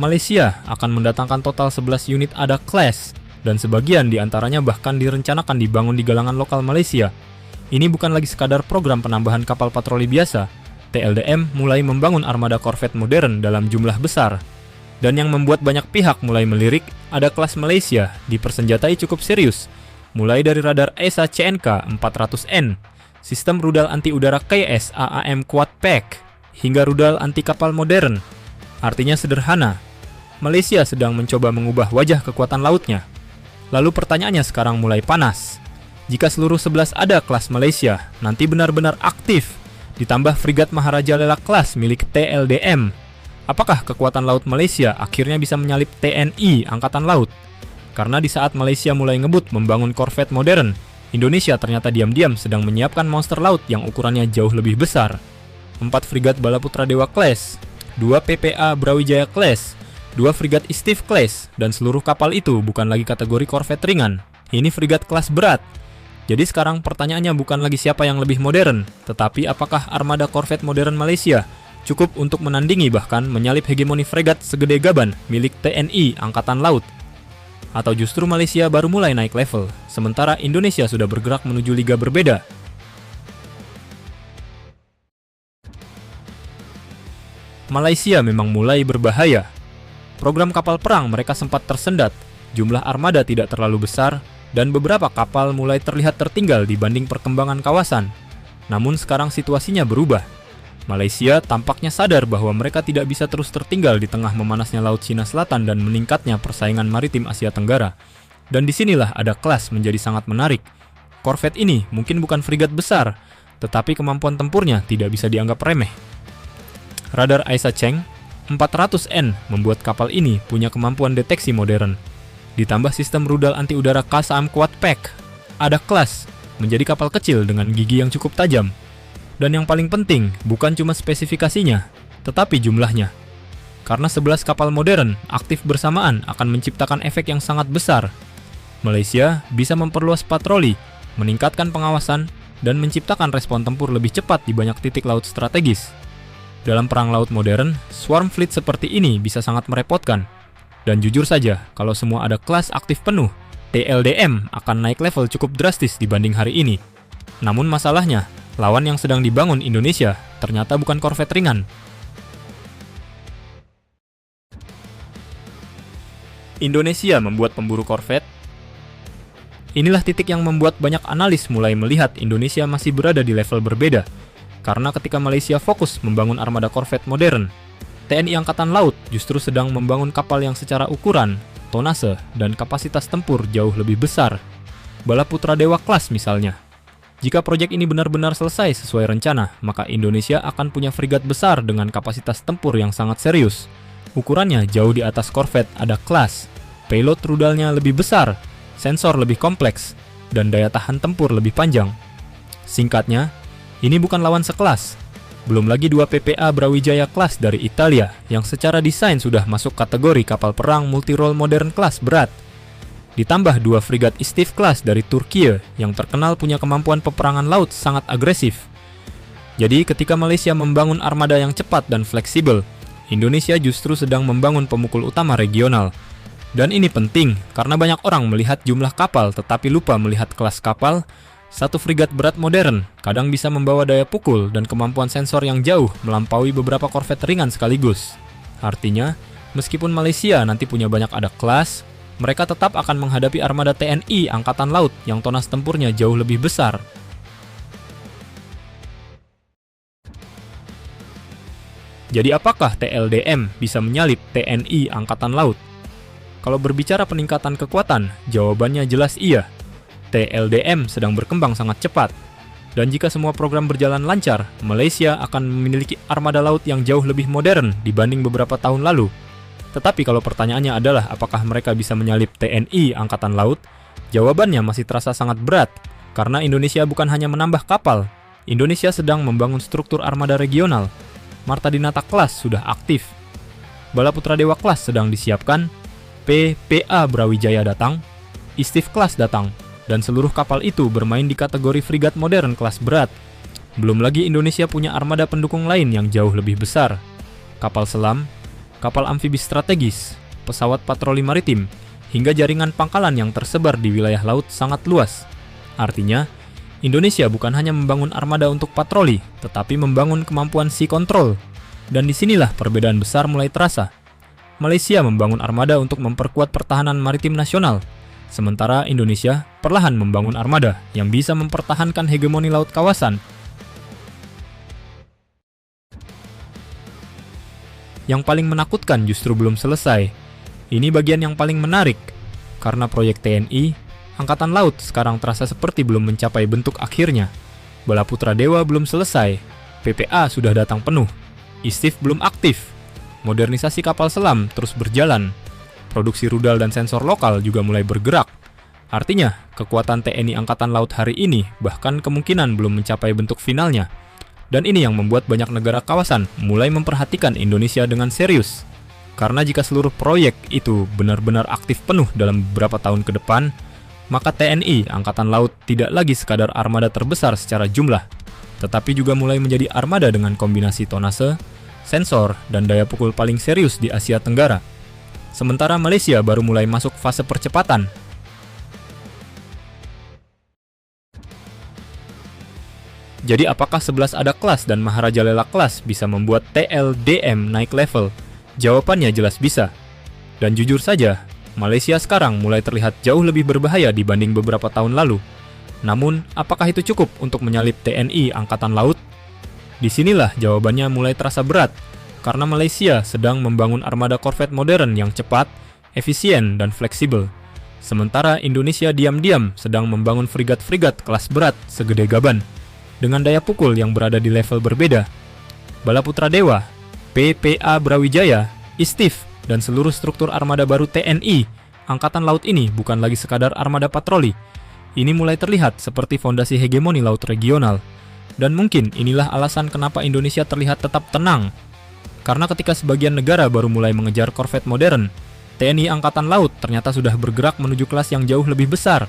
Malaysia akan mendatangkan total 11 unit ADA Class, dan sebagian diantaranya bahkan direncanakan dibangun di galangan lokal Malaysia. Ini bukan lagi sekadar program penambahan kapal patroli biasa. TLDM mulai membangun armada korvet modern dalam jumlah besar. Dan yang membuat banyak pihak mulai melirik, ADA Class Malaysia dipersenjatai cukup serius, mulai dari radar ESA CNK 400N, sistem rudal anti-udara KS AAM Quad Pack, hingga rudal anti kapal modern. Artinya sederhana, Malaysia sedang mencoba mengubah wajah kekuatan lautnya. Lalu pertanyaannya sekarang mulai panas. Jika seluruh 11 ADA Class Malaysia nanti benar-benar aktif, ditambah frigat Maharaja Lela Class milik TLDM, apakah kekuatan laut Malaysia akhirnya bisa menyalip TNI Angkatan Laut? Karena di saat Malaysia mulai ngebut membangun korvet modern, Indonesia ternyata diam-diam sedang menyiapkan monster laut yang ukurannya jauh lebih besar. 4 frigat Balaputra Dewa Class, 2 PPA Brawijaya Class, 2 frigat Istif Class, dan seluruh kapal itu bukan lagi kategori korvet ringan. Ini frigat kelas berat. Jadi sekarang pertanyaannya bukan lagi siapa yang lebih modern, tetapi apakah armada korvet modern Malaysia cukup untuk menandingi bahkan menyalip hegemoni fregat segede gaban milik TNI Angkatan Laut? Atau justru Malaysia baru mulai naik level, sementara Indonesia sudah bergerak menuju liga berbeda? Malaysia memang mulai berbahaya. Program kapal perang mereka sempat tersendat, jumlah armada tidak terlalu besar, dan beberapa kapal mulai terlihat tertinggal dibanding perkembangan kawasan. Namun sekarang situasinya berubah. Malaysia tampaknya sadar bahwa mereka tidak bisa terus tertinggal di tengah memanasnya Laut Cina Selatan dan meningkatnya persaingan maritim Asia Tenggara. Dan disinilah ADA Class menjadi sangat menarik. Korvet ini mungkin bukan frigat besar, tetapi kemampuan tempurnya tidak bisa dianggap remeh. Radar ESA Cheng 400N membuat kapal ini punya kemampuan deteksi modern. Ditambah sistem rudal anti-udara KSAM Quad Pack, ADA Class menjadi kapal kecil dengan gigi yang cukup tajam. Dan yang paling penting, bukan cuma spesifikasinya, tetapi jumlahnya. Karena 11 kapal modern aktif bersamaan akan menciptakan efek yang sangat besar. Malaysia bisa memperluas patroli, meningkatkan pengawasan, dan menciptakan respon tempur lebih cepat di banyak titik laut strategis. Dalam perang laut modern, swarm fleet seperti ini bisa sangat merepotkan. Dan jujur saja, kalau semua ADA Class aktif penuh, TLDM akan naik level cukup drastis dibanding hari ini. Namun masalahnya, lawan yang sedang dibangun Indonesia ternyata bukan korvet ringan. Indonesia membuat pemburu korvet. Inilah titik yang membuat banyak analis mulai melihat Indonesia masih berada di level berbeda. Karena ketika Malaysia fokus membangun armada korvet modern, TNI Angkatan Laut justru sedang membangun kapal yang secara ukuran, tonase, dan kapasitas tempur jauh lebih besar. Balaputra Dewa Class misalnya. Jika proyek ini benar-benar selesai sesuai rencana, maka Indonesia akan punya frigat besar dengan kapasitas tempur yang sangat serius. Ukurannya jauh di atas korvet ADA Class, payload rudalnya lebih besar, sensor lebih kompleks, dan daya tahan tempur lebih panjang. Singkatnya, ini bukan lawan sekelas. Belum lagi 2 PPA Brawijaya Class dari Italia yang secara desain sudah masuk kategori kapal perang multi-role modern kelas berat. Ditambah 2 frigat Istif Class dari Turkiye yang terkenal punya kemampuan peperangan laut sangat agresif. Jadi ketika Malaysia membangun armada yang cepat dan fleksibel, Indonesia justru sedang membangun pemukul utama regional. Dan ini penting karena banyak orang melihat jumlah kapal tetapi lupa melihat kelas kapal. Satu frigat berat modern kadang bisa membawa daya pukul dan kemampuan sensor yang jauh melampaui beberapa korvet ringan sekaligus. Artinya, meskipun Malaysia nanti punya banyak ADA Class, mereka tetap akan menghadapi armada TNI Angkatan Laut yang tonas tempurnya jauh lebih besar. Jadi apakah TLDM bisa menyalip TNI Angkatan Laut? Kalau berbicara peningkatan kekuatan, jawabannya jelas iya. TLDM sedang berkembang sangat cepat. Dan jika semua program berjalan lancar, Malaysia akan memiliki armada laut yang jauh lebih modern dibanding beberapa tahun lalu. Tetapi kalau pertanyaannya adalah apakah mereka bisa menyalip TNI Angkatan Laut, jawabannya masih terasa sangat berat. Karena Indonesia bukan hanya menambah kapal, Indonesia sedang membangun struktur armada regional. Marta Dinata Class sudah aktif. Balaputra Dewa Class sedang disiapkan. PPA Brawijaya datang, Istif Class datang, dan seluruh kapal itu bermain di kategori frigat modern kelas berat. Belum lagi Indonesia punya armada pendukung lain yang jauh lebih besar. Kapal selam, kapal amfibi strategis, pesawat patroli maritim, hingga jaringan pangkalan yang tersebar di wilayah laut sangat luas. Artinya, Indonesia bukan hanya membangun armada untuk patroli, tetapi membangun kemampuan sea control. Dan disinilah perbedaan besar mulai terasa. Malaysia membangun armada untuk memperkuat pertahanan maritim nasional, sementara Indonesia perlahan membangun armada yang bisa mempertahankan hegemoni laut kawasan. Yang paling menakutkan justru belum selesai. Ini bagian yang paling menarik, karena proyek TNI, Angkatan Laut sekarang terasa seperti belum mencapai bentuk akhirnya. Bala Putra Dewa belum selesai, PPA sudah datang penuh, Istif belum aktif, modernisasi kapal selam terus berjalan, produksi rudal dan sensor lokal juga mulai bergerak. Artinya, kekuatan TNI Angkatan Laut hari ini bahkan kemungkinan belum mencapai bentuk finalnya. Dan ini yang membuat banyak negara kawasan mulai memperhatikan Indonesia dengan serius. Karena jika seluruh proyek itu benar-benar aktif penuh dalam beberapa tahun ke depan, maka TNI Angkatan Laut tidak lagi sekadar armada terbesar secara jumlah, tetapi juga mulai menjadi armada dengan kombinasi tonase, sensor, dan daya pukul paling serius di Asia Tenggara. Sementara Malaysia baru mulai masuk fase percepatan. Jadi apakah 11 Ada Class dan Maharajalela Class bisa membuat TLDM naik level? Jawabannya jelas bisa. Dan jujur saja, Malaysia sekarang mulai terlihat jauh lebih berbahaya dibanding beberapa tahun lalu. Namun, apakah itu cukup untuk menyalip TNI Angkatan Laut? Disinilah jawabannya mulai terasa berat, karena Malaysia sedang membangun armada korvet modern yang cepat, efisien, dan fleksibel. Sementara Indonesia diam-diam sedang membangun frigat-frigat kelas berat segede gaban, dengan daya pukul yang berada di level berbeda. Bala Putra Dewa, PPA Brawijaya, Istif, dan seluruh struktur armada baru TNI Angkatan Laut ini bukan lagi sekadar armada patroli. Ini mulai terlihat seperti fondasi hegemoni laut regional. Dan mungkin inilah alasan kenapa Indonesia terlihat tetap tenang. Karena ketika sebagian negara baru mulai mengejar korvet modern, TNI Angkatan Laut ternyata sudah bergerak menuju kelas yang jauh lebih besar.